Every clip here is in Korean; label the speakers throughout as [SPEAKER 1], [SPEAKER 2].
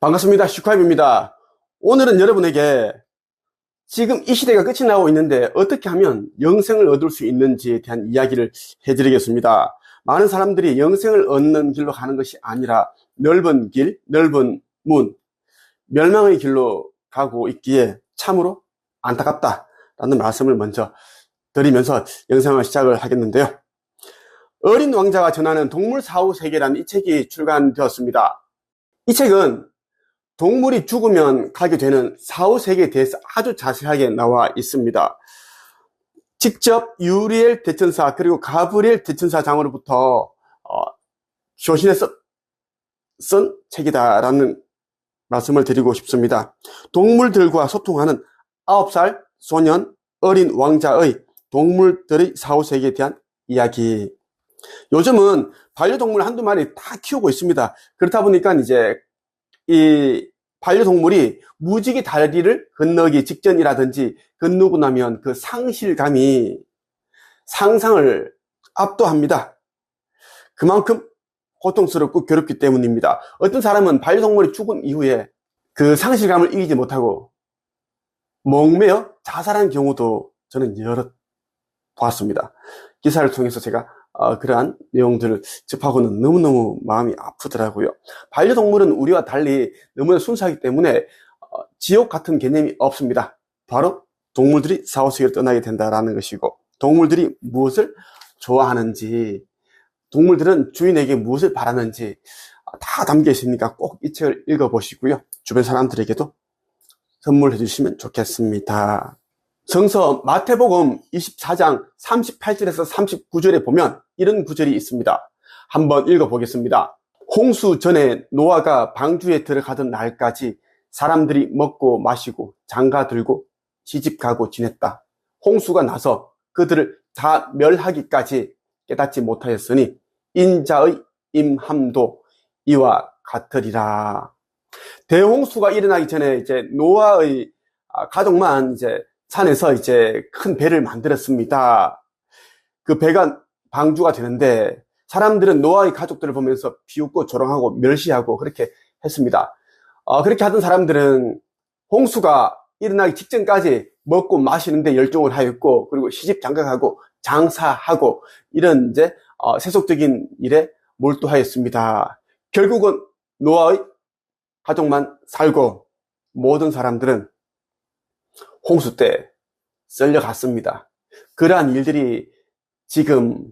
[SPEAKER 1] 반갑습니다. 슈카입입니다. 오늘은 여러분에게 지금 이 시대가 끝이 나고 있는데 어떻게 하면 영생을 얻을 수 있는지에 대한 이야기를 해드리겠습니다. 많은 사람들이 영생을 얻는 길로 가는 것이 아니라 넓은 길, 넓은 문, 멸망의 길로 가고 있기에 참으로 안타깝다라는 말씀을 먼저 드리면서 영상을 시작을 하겠는데요. 어린 왕자가 전하는 동물 사후 세계라는 이 책이 출간되었습니다. 이 책은 동물이 죽으면 가게 되는 사후세계에 대해서 아주 자세하게 나와 있습니다. 직접 유리엘 대천사 그리고 가브리엘 대천사 장으로부터 교신해서 쓴 책이다라는 말씀을 드리고 싶습니다. 동물들과 소통하는 9살 소년 어린 왕자의 동물들의 사후세계에 대한 이야기. 요즘은 반려동물 한두 마리 다 키우고 있습니다. 그렇다 보니까 이제 이 반려동물이 무지개 다리를 건너기 직전이라든지 건너고 나면 그 상실감이 상상을 압도합니다. 그만큼 고통스럽고 괴롭기 때문입니다. 어떤 사람은 반려동물이 죽은 이후에 그 상실감을 이기지 못하고 목매어 자살한 경우도 저는 여러 보았습니다. 기사를 통해서 제가 그러한 내용들을 접하고는 너무너무 마음이 아프더라고요. 반려동물은 우리와 달리 너무나 순수하기 때문에 지옥 같은 개념이 없습니다. 바로 동물들이 사후세계를 떠나게 된다라는 것이고, 동물들이 무엇을 좋아하는지, 동물들은 주인에게 무엇을 바라는지 다 담겨 있으니까 꼭 이 책을 읽어보시고요. 주변 사람들에게도 선물해 주시면 좋겠습니다. 성서 마태복음 24장 38절에서 39절에 보면 이런 구절이 있습니다. 한번 읽어보겠습니다. 홍수 전에 노아가 방주에 들어가던 날까지 사람들이 먹고 마시고 장가 들고 시집가고 지냈다. 홍수가 나서 그들을 다 멸하기까지 깨닫지 못하였으니 인자의 임함도 이와 같으리라. 대홍수가 일어나기 전에 이제 노아의 가족만 이제 산에서 이제 큰 배를 만들었습니다. 그 배가 방주가 되는데 사람들은 노아의 가족들을 보면서 비웃고 조롱하고 멸시하고 그렇게 했습니다. 그렇게 하던 사람들은 홍수가 일어나기 직전까지 먹고 마시는데 열중을 하였고, 그리고 시집 장가가고 장사하고 이런 이제 세속적인 일에 몰두하였습니다. 결국은 노아의 가족만 살고 모든 사람들은 홍수 때 썰려갔습니다. 그러한 일들이 지금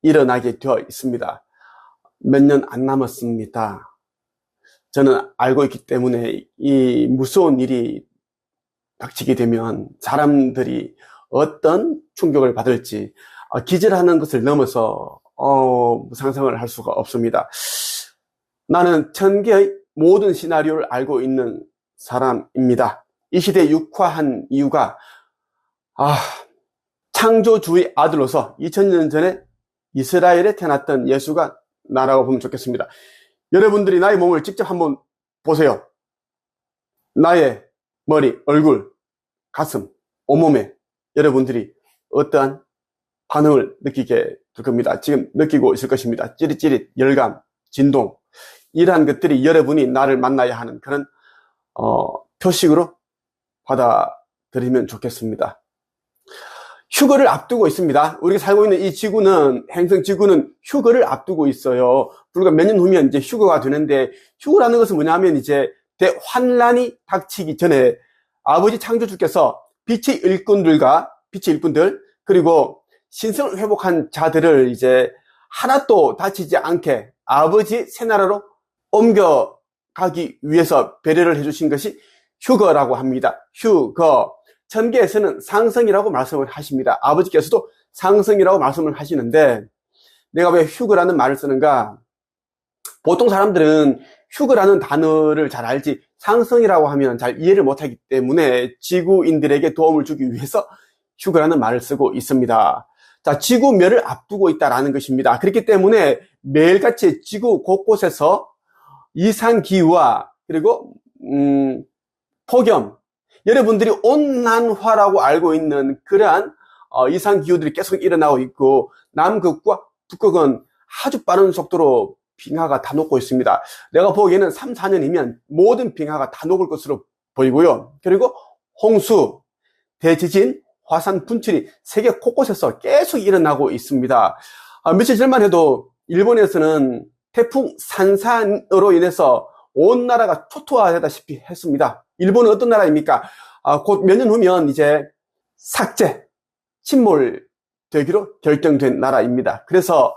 [SPEAKER 1] 일어나게 되어 있습니다. 몇 년 안 남았습니다. 저는 알고 있기 때문에 이 무서운 일이 닥치게 되면 사람들이 어떤 충격을 받을지 기절하는 것을 넘어서 상상을 할 수가 없습니다. 나는 천개의 모든 시나리오를 알고 있는 사람입니다. 이 시대에 육화한 이유가 창조주의 아들로서 2000년 전에 이스라엘에 태어났던 예수가 나라고 보면 좋겠습니다. 여러분들이 나의 몸을 직접 한번 보세요. 나의 머리, 얼굴, 가슴, 온몸에 여러분들이 어떠한 반응을 느끼게 될 겁니다. 지금 느끼고 있을 것입니다. 찌릿찌릿, 열감, 진동, 이러한 것들이 여러분이 나를 만나야 하는 그런 표식으로 받아들이면 좋겠습니다. 휴거를 앞두고 있습니다. 우리가 살고 있는 이 지구는, 행성 지구는 휴거를 앞두고 있어요. 불과 몇 년 후면 이제 휴거가 되는데, 휴거라는 것은 뭐냐면 이제 대환란이 닥치기 전에 아버지 창조주께서 빛의 일꾼들, 그리고 신성을 회복한 자들을 이제 하나도 다치지 않게 아버지 새나라로 옮겨가기 위해서 배려를 해주신 것이 휴거라고 합니다. 휴거. 천계에서는 상성이라고 말씀을 하십니다. 아버지께서도 상성이라고 말씀을 하시는데, 내가 왜 휴거라는 말을 쓰는가? 보통 사람들은 휴거라는 단어를 잘 알지 상성이라고 하면 잘 이해를 못하기 때문에 지구인들에게 도움을 주기 위해서 휴거라는 말을 쓰고 있습니다. 자, 지구멸을 앞두고 있다라는 것입니다. 그렇기 때문에 매일같이 지구 곳곳에서 이상기후와 그리고 폭염, 여러분들이 온난화라고 알고 있는 그러한 이상기후들이 계속 일어나고 있고, 남극과 북극은 아주 빠른 속도로 빙하가 다 녹고 있습니다. 내가 보기에는 3, 4년이면 모든 빙하가 다 녹을 것으로 보이고요. 그리고 홍수, 대지진, 화산 분출이 세계 곳곳에서 계속 일어나고 있습니다. 며칠 전만 해도 일본에서는 태풍 산산으로 인해서 온 나라가 초토화되다시피 했습니다. 일본은 어떤 나라입니까? 곧 몇 년 후면 이제 삭제, 침몰되기로 결정된 나라입니다. 그래서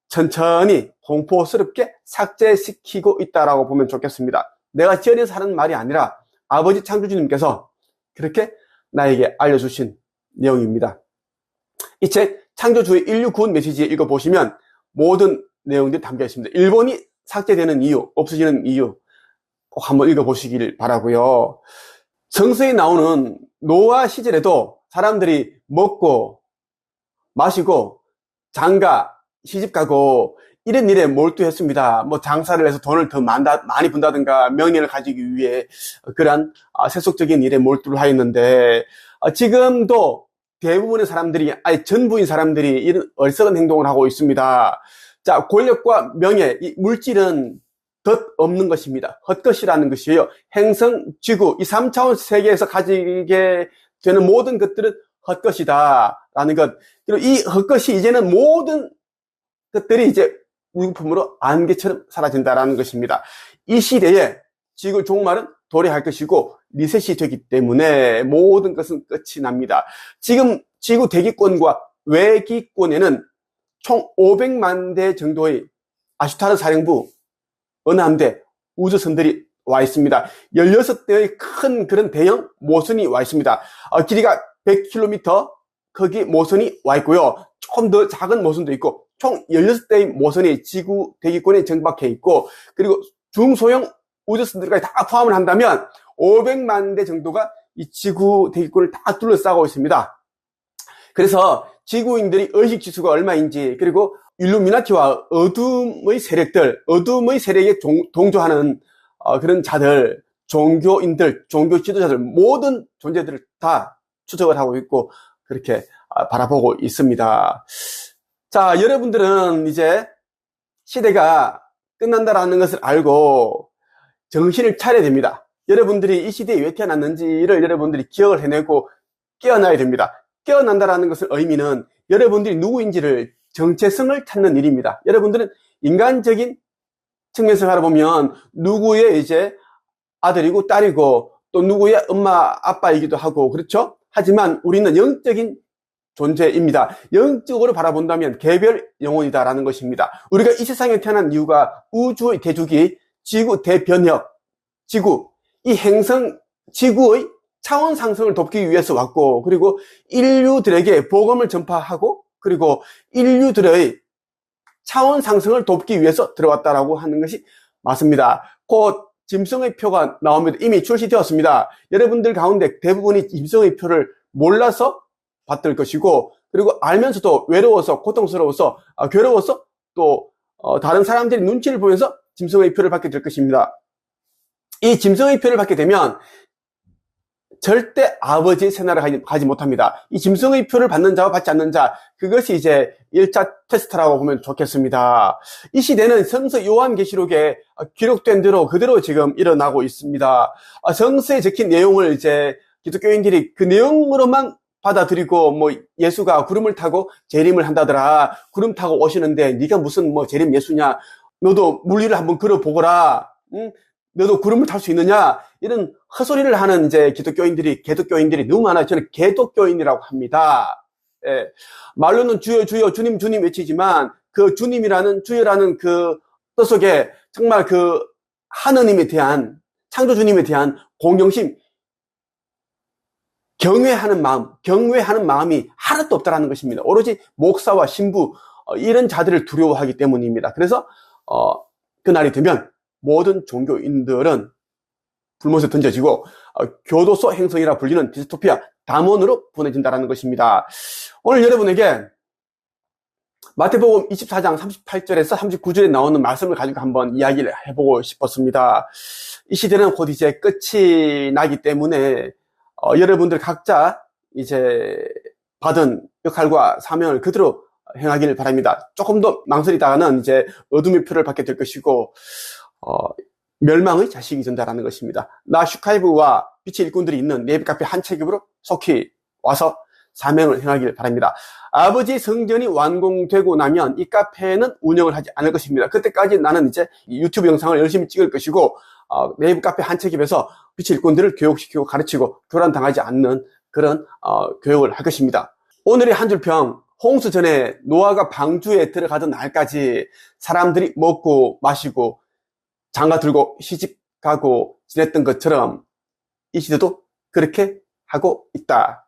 [SPEAKER 1] 천천히 공포스럽게 삭제시키고 있다라고 보면 좋겠습니다. 내가 지어내서 하는 말이 아니라 아버지 창조주님께서 그렇게 나에게 알려주신 내용입니다. 이 책 창조주의 인류 구원 메시지 읽어보시면 모든 내용들이 담겨 있습니다. 일본이 삭제되는 이유, 없어지는 이유 꼭 한번 읽어보시길 바라고요. 성서에 나오는 노아 시절에도 사람들이 먹고 마시고 장가 시집 가고 이런 일에 몰두했습니다. 뭐 장사를 해서 돈을 더 많이 번다든가 명예를 가지기 위해 그러한 세속적인 일에 몰두를 하였는데 지금도 대부분의 사람들이, 아니 전부인 사람들이 이런 어리석은 행동을 하고 있습니다. 자, 권력과 명예, 이 물질은 덧 없는 것입니다. 헛것이라는 것이에요. 행성, 지구, 이 3차원 세계에서 가지게 되는 모든 것들은 헛것이다 라는 것. 그리고 이 헛것이 이제는 모든 것들이 이제 무용품으로 안개처럼 사라진다라는 것입니다. 이 시대에 지구 종말은 도래할 것이고 리셋이 되기 때문에 모든 것은 끝이 납니다. 지금 지구 대기권과 외기권에는 총 500만 대 정도의 아슈타르 사령부 은함대 우주선들이 와 있습니다. 16대의 큰 그런 대형 모선이 와 있습니다. 길이가 100km 거기 모선이 와 있고요. 조금 더 작은 모선도 있고 총 16대의 모선이 지구 대기권에 정박해 있고, 그리고 중소형 우주선들까지 다 포함을 한다면 500만 대 정도가 이 지구 대기권을 다 둘러싸고 있습니다. 그래서 지구인들이 의식지수가 얼마인지, 그리고 일루미나티와 어둠의 세력들, 어둠의 세력에 동조하는 그런 자들, 종교인들, 종교 지도자들, 모든 존재들을 다 추적을 하고 있고 그렇게 바라보고 있습니다. 자, 여러분들은 이제 시대가 끝난다라는 것을 알고 정신을 차려야 됩니다. 여러분들이 이 시대에 왜 태어났는지를 여러분들이 기억을 해내고 깨어나야 됩니다. 깨어난다라는 것의 의미는 여러분들이 누구인지를, 정체성을 찾는 일입니다. 여러분들은 인간적인 측면에서 바라보면 누구의 이제 아들이고 딸이고 또 누구의 엄마 아빠이기도 하고 그렇죠? 하지만 우리는 영적인 존재입니다. 영적으로 바라본다면 개별 영혼이다라는 것입니다. 우리가 이 세상에 태어난 이유가 우주의 대주기, 지구 대변혁, 지구, 이 행성 지구의 차원 상승을 돕기 위해서 왔고, 그리고 인류들에게 복음을 전파하고, 그리고 인류들의 차원 상승을 돕기 위해서 들어왔다라고 하는 것이 맞습니다. 곧 짐승의 표가 나옵니다. 이미 출시되었습니다. 여러분들 가운데 대부분이 짐승의 표를 몰라서 받을 것이고, 그리고 알면서도 외로워서, 고통스러워서, 괴로워서 또 다른 사람들이 눈치를 보면서 짐승의 표를 받게 될 것입니다. 이 짐승의 표를 받게 되면 절대 아버지의 새나라를 가지 못합니다. 이 짐승의 표를 받는 자와 받지 않는 자, 그것이 이제 1차 테스트라고 보면 좋겠습니다. 이 시대는 성서 요한계시록에 기록된 대로 그대로 지금 일어나고 있습니다. 성서에 적힌 내용을 이제 기독교인들이 그 내용으로만 받아들이고, 뭐 예수가 구름을 타고 재림을 한다더라, 구름 타고 오시는데 네가 무슨 뭐 재림 예수냐, 너도 물리를 한번 걸어보거라, 응? 너도 구름을 탈 수 있느냐, 이런 헛소리를 하는 이제 개독교인들이 너무 많아요. 저는 개독교인이라고 합니다. 예. 말로는 주여 주여 주님 주님 외치지만 그 주님이라는, 주여라는 그 뜻 속에 정말 그 하느님에 대한, 창조주님에 대한 공경심, 경외하는 마음이 하나도 없다라는 것입니다. 오로지 목사와 신부, 이런 자들을 두려워하기 때문입니다. 그래서 그날이 되면 모든 종교인들은 불못에 던져지고 교도소 행성이라 불리는 디스토피아 담원으로 보내진다는 것입니다. 오늘 여러분에게 마태복음 24장 38절에서 39절에 나오는 말씀을 가지고 한번 이야기를 해보고 싶었습니다. 이 시대는 곧 이제 끝이 나기 때문에 여러분들 각자 이제 받은 역할과 사명을 그대로 행하길 바랍니다. 조금 더 망설이다가는 이제 어둠의 표를 받게 될 것이고, 멸망의 자식이 된다라는 것입니다. 나 슈카이브와 빛의 일꾼들이 있는 네이버 카페 한 책임으로 속히 와서 사명을 행하길 바랍니다. 아버지의 성전이 완공되고 나면 이 카페는 운영을 하지 않을 것입니다. 그때까지 나는 이제 유튜브 영상을 열심히 찍을 것이고, 네이버 카페 한 책임에서 빛의 일꾼들을 교육시키고 가르치고 교란당하지 않는 그런 교육을 할 것입니다. 오늘의 한 줄 평. 홍수 전에 노아가 방주에 들어가던 날까지 사람들이 먹고 마시고 장가 들고 시집 가고 지냈던 것처럼 이 시대도 그렇게 하고 있다.